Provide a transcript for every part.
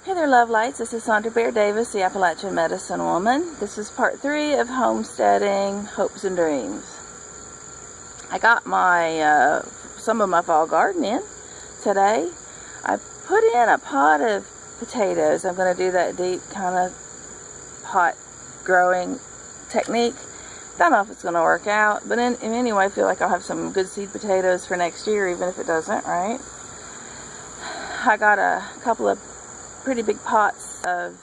Hey there, love lights. This is Sandra Bear Davis, the Appalachian Medicine Woman. This is part 3 of Homesteading, Hopes and Dreams. I got my some of my fall garden in today. I put in a pot of potatoes. I'm going to do that deep kind of pot growing technique. Don't know if it's going to work out, but in anyway, I feel like I'll have some good seed potatoes for next year, even if it doesn't, right? I got a couple of pretty big pots of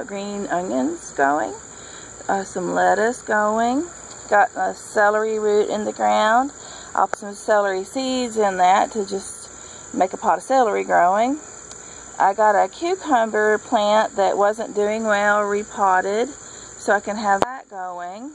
green onions going, some lettuce going, got a celery root in the ground. I'll put some celery seeds in that to just make a pot of celery growing. I got a cucumber plant that wasn't doing well, repotted, so I can have that going.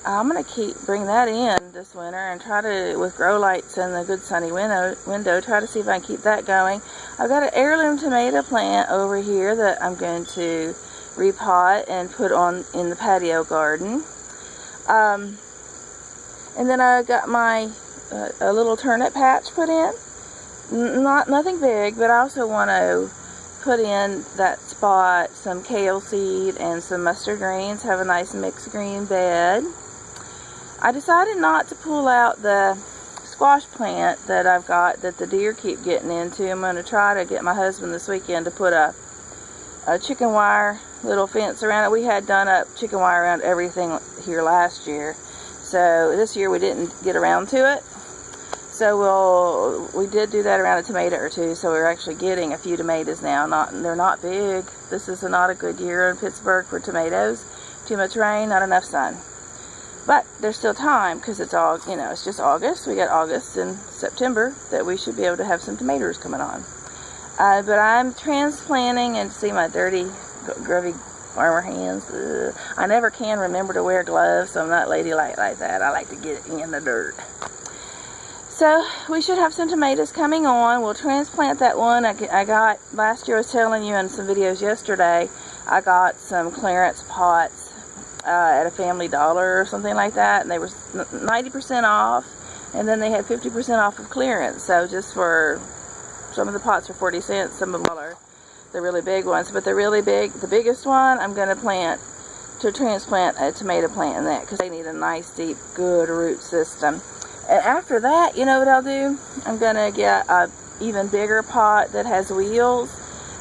I'm going to bring that in this winter and try to, with grow lights and the good sunny window, try to see if I can keep that going. I've got an heirloom tomato plant over here that I'm going to repot and put on in the patio garden. And then I got my a little turnip patch put in. Nothing big, but I also want to put in that spot some kale seed and some mustard greens, have a nice mixed green bed. I decided not to pull out the squash plant that I've got that the deer keep getting into. I'm going to try to get my husband this weekend to put a chicken wire little fence around it. We had done up chicken wire around everything here last year, so this year we didn't get around to it. So we did do that around a tomato or two, so we're actually getting a few tomatoes now. They're not big. This is not a good year in Pittsburgh for tomatoes. Too much rain, not enough sun. But there's still time because it's all, it's just August. We got August and September that we should be able to have some tomatoes coming on. But I'm transplanting, and see my dirty, grubby farmer hands. Ugh. I never can remember to wear gloves, so I'm not ladylike like that. I like to get it in the dirt. So we should have some tomatoes coming on. We'll transplant that one. I got, last year I was telling you in some videos yesterday, I got some clearance pots at a Family Dollar or something like that, and they were 90% off, and then they had 50% off of clearance. So just for, some of the pots are 40 cents, some of them are the really big ones, but the really big, the biggest one, I'm going to transplant a tomato plant in that because they need a nice deep good root system. And after that, you know what I'll do? I'm going to get a even bigger pot that has wheels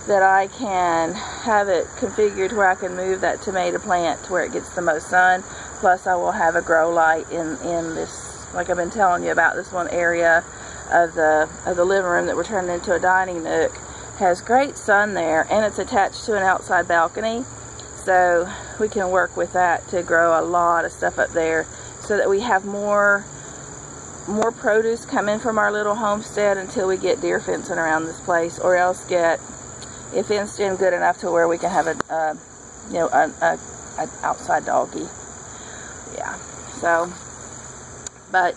that I can have it configured where I can move that tomato plant to where it gets the most sun. Plus I will have a grow light in this, like I've been telling you about, this one area of the living room that we're turning into a dining nook. Has great sun there, and it's attached to an outside balcony. So we can work with that to grow a lot of stuff up there so that we have more produce coming from our little homestead until we get deer fencing around this place, or else get it fenced in good enough to where we can have an outside doggy. Yeah. So, but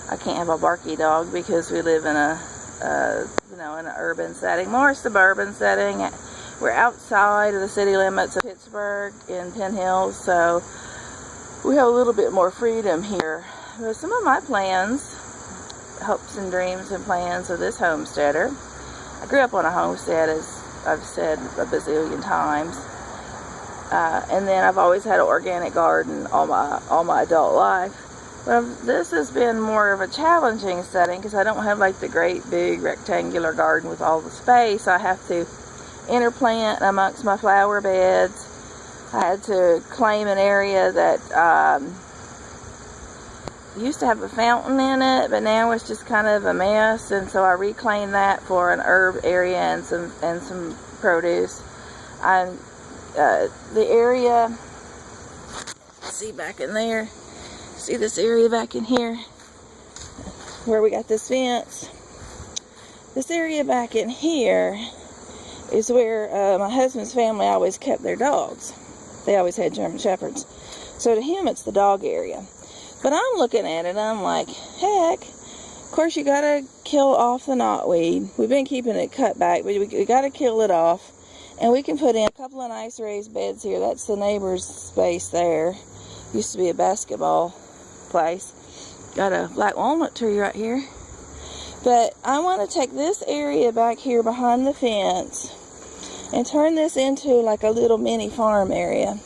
I can't have a barky dog because we live in in an urban setting, more suburban setting. We're outside of the city limits of Pittsburgh in Penn Hills, so we have a little bit more freedom here. But some of my plans, hopes and dreams and plans of this homesteader. I grew up on a homestead, as I've said a bazillion times, and then I've always had an organic garden all my adult life. But this has been more of a challenging setting because I don't have like the great big rectangular garden with all the space. I have to interplant amongst my flower beds. I had to claim an area that used to have a fountain in it, but now it's just kind of a mess, and so I reclaimed that for an herb area and some produce. The area, see back in there, see this area back in here where we got this fence. This area back in here is where my husband's family always kept their dogs. They always had German Shepherds, so to him it's the dog area. But I'm looking at it, I'm like, heck, of course you gotta kill off the knotweed. We've been keeping it cut back, but we gotta kill it off. And we can put in a couple of nice raised beds here. That's the neighbor's space there. Used to be a basketball place. Got a black walnut tree right here. But I want to take this area back here behind the fence. and turn this into like a little mini farm area.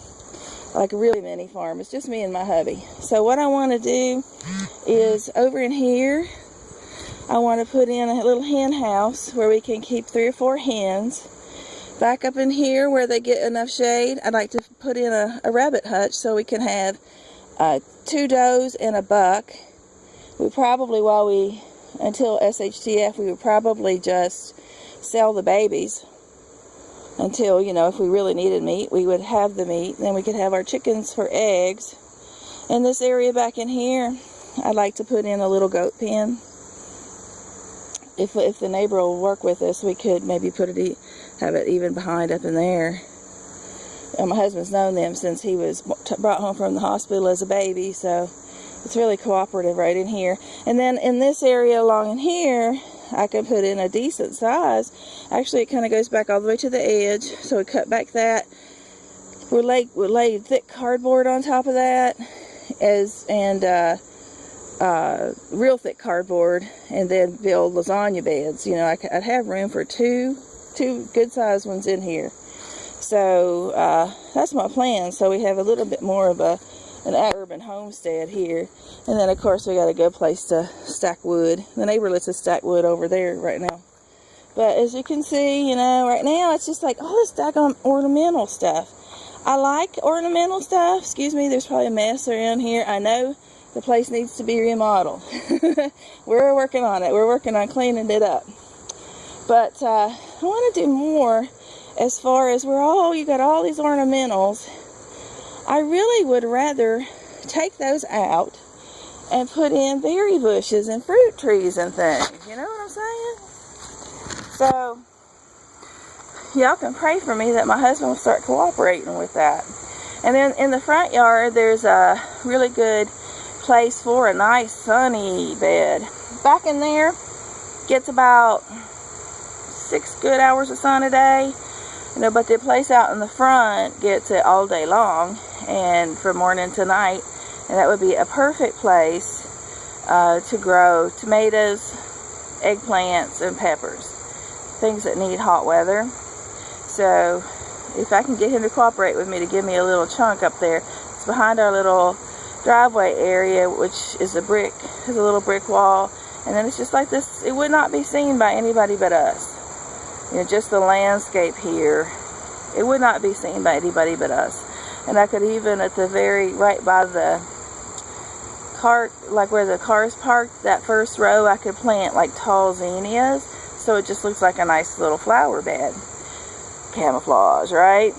Like a really mini farm. It's just me and my hubby. So what I want to do is over in here, I want to put in a little hen house where we can keep 3 or 4 hens. Back up in here where they get enough shade, I'd like to put in a rabbit hutch so we can have 2 does and a buck. We probably, until SHTF, we would probably just sell the babies until, you know, if we really needed meat, we would have the meat. Then we could have our chickens for eggs. In this area back in here, I'd like to put in a little goat pen. If the neighbor will work with us, we could maybe have it even behind up in there. And my husband's known them since he was brought home from the hospital as a baby, so it's really cooperative right in here. And then in this area along in here, I can put in a decent size. Actually, it kind of goes back all the way to the edge, so we cut back that. We'll lay thick cardboard on top of that, real thick cardboard, and then build lasagna beds. You know, I'd have room for two good sized ones in here. So that's my plan. So we have a little bit more of an urban homestead here, and then of course we got a good place to stack wood. The neighbor lets us stack wood over there right now. But as you can see, you know, right now it's just like all this daggone ornamental stuff. I like ornamental stuff. Excuse me, there's probably a mess around here. I know the place needs to be remodeled. We're working on it. We're working on cleaning it up. But I want to do more as far as you got all these ornamentals. I really would rather take those out and put in berry bushes and fruit trees and things. You know what I'm saying? So, y'all can pray for me that my husband will start cooperating with that. And then in the front yard, there's a really good place for a nice sunny bed. Back in there, gets about 6 good hours of sun a day. You know, but the place out in the front gets it all day long, and from morning to night, and that would be a perfect place to grow tomatoes, eggplants, and peppers, things that need hot weather. So if I can get him to cooperate with me to give me a little chunk up there, it's behind our little driveway area, which is a little brick wall, and then it's just like this. It would not be seen by anybody but us. You know, just the landscape here, it would not be seen by anybody but us. And I could even, at the right by the cart, like where the car's parked, that first row, I could plant like tall zinnias, so it just looks like a nice little flower bed. Camouflage, right?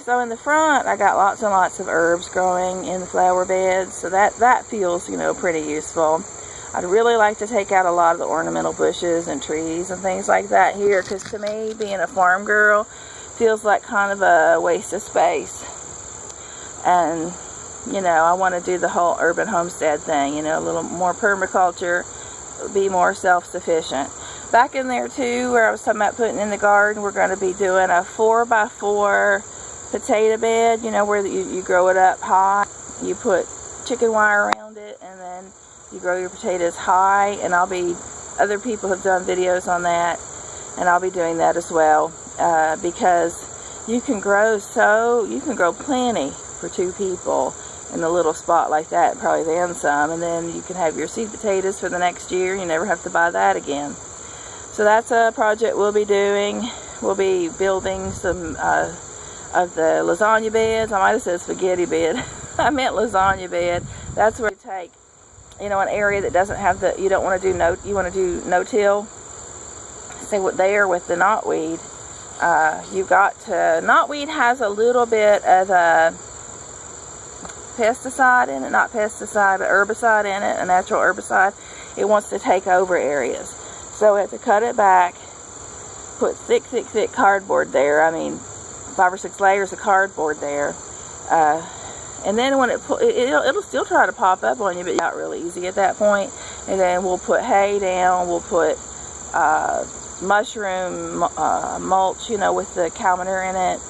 So in the front, I got lots and lots of herbs growing in the flower beds, so that feels, you know, pretty useful. I'd really like to take out a lot of the ornamental bushes and trees and things like that here, because to me, being a farm girl feels like kind of a waste of space. And, you know, I want to do the whole urban homestead thing, you know, a little more permaculture, be more self-sufficient. Back in there too, where I was talking about putting in the garden, we're going to be doing a 4x4 potato bed, you know, where you grow it up high. You put chicken wire around it, and then you grow your potatoes high, and other people have done videos on that, and I'll be doing that as well, because you can grow plenty for 2 people in a little spot like that, probably then some, and then you can have your seed potatoes for the next year. You never have to buy that again. So that's a project we'll be doing. We'll be building some of the lasagna beds. I might have said spaghetti bed. I meant lasagna bed. That's where you take, you know, an area that doesn't have you want to do no-till. Say what there with the knotweed. Knotweed has a little bit of a pesticide in it, not pesticide, but herbicide in it, a natural herbicide. It wants to take over areas. So we have to cut it back, put thick cardboard there. I mean, 5 or 6 layers of cardboard there. And then when it'll still try to pop up on you, but it's not really easy at that point. And then we'll put hay down, we'll put mushroom mulch, you know, with the cow manure in it.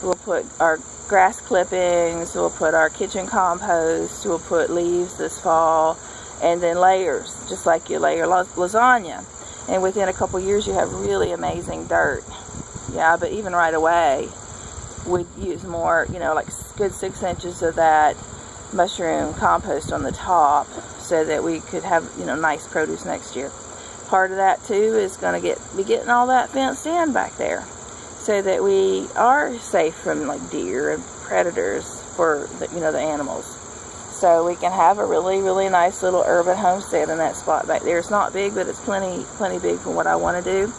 We'll put our grass clippings, we'll put our kitchen compost, we'll put leaves this fall, and then layers, just like you layer lasagna. And within a couple years, you have really amazing dirt. Yeah, but even right away, we'd use more, you know, like good 6 inches of that mushroom compost on the top so that we could have, you know, nice produce next year. Part of that too is going to be getting all that fenced in back there so that we are safe from like deer and predators for the, you know, the animals. So we can have a really nice little urban homestead in that spot back there. It's not big, but it's plenty big for what I want to do.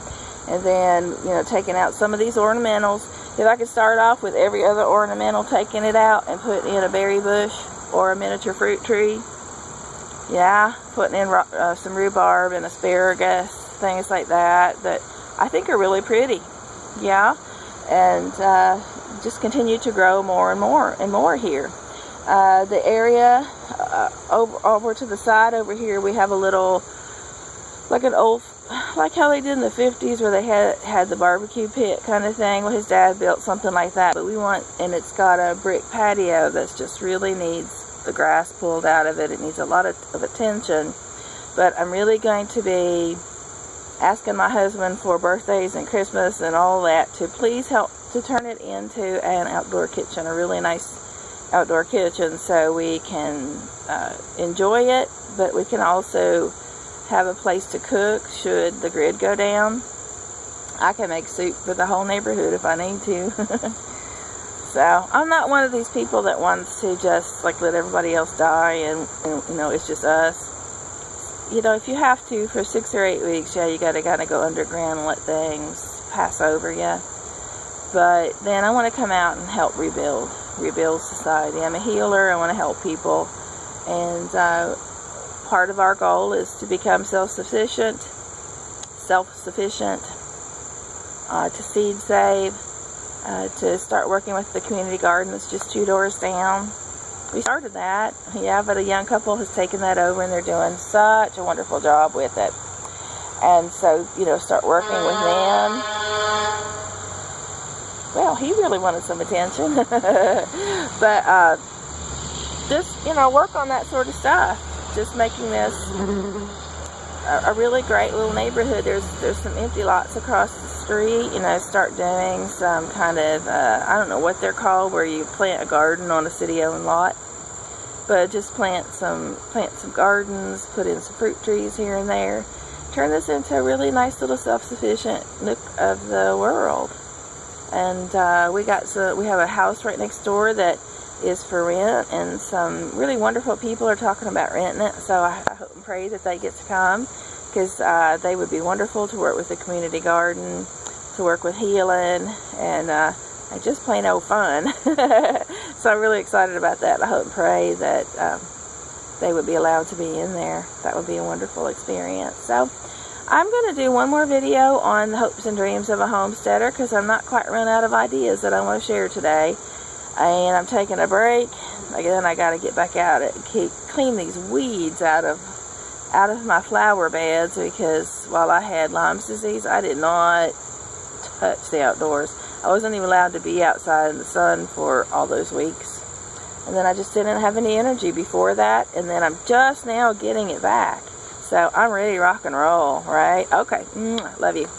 And then, you know, taking out some of these ornamentals. If I could start off with every other ornamental, taking it out and putting in a berry bush or a miniature fruit tree. Yeah, putting in some rhubarb and asparagus, things like that I think are really pretty. Yeah, and just continue to grow more and more here. The area over to the side over here, we have a little, like an old, like how they did in the 50s where they had the barbecue pit kind of thing. Well, his dad built something like that, but and it's got a brick patio that's just really needs the grass pulled out of it. It needs a lot of attention. But I'm really going to be asking my husband for birthdays and Christmas and all that to please help to turn it into an outdoor kitchen, a really nice outdoor kitchen, so we can enjoy it, but we can also have a place to cook should the grid go down. I can make soup for the whole neighborhood if I need to. So I'm not one of these people that wants to just like let everybody else die and you know, it's just us. You know, if you have to for 6 or 8 weeks, yeah, you gotta kind of go underground and let things pass over you. But then I want to come out and help rebuild society. I'm a healer. I want to help people, and part of our goal is to become self-sufficient, to seed save, to start working with the community garden that's just 2 doors down. We started that, yeah, but a young couple has taken that over and they're doing such a wonderful job with it. And so, you know, start working with them. Well, he really wanted some attention. But just, you know, work on that sort of stuff. Just making this a really great little neighborhood. There's some empty lots across the street. You know, start doing some kind of, I don't know what they're called, where you plant a garden on a city-owned lot. But just plant some gardens, put in some fruit trees here and there. Turn this into a really nice little self-sufficient nook of the world. And we have a house right next door that is for rent, and some really wonderful people are talking about renting it. So I hope and pray that they get to come, because they would be wonderful to work with the community garden, to work with healing, and just plain old fun. So I'm really excited about that. I hope and pray that they would be allowed to be in there. That would be a wonderful experience. So I'm going to do one more video on the hopes and dreams of a homesteader, because I'm not quite run out of ideas that I want to share today. And I'm taking a break. Again, I got to get back out and clean these weeds out of my flower beds, because while I had Lyme's disease, I did not touch the outdoors. I wasn't even allowed to be outside in the sun for all those weeks. And then I just didn't have any energy before that, and then I'm just now getting it back. So I'm ready to rock and roll, right? Okay, love you.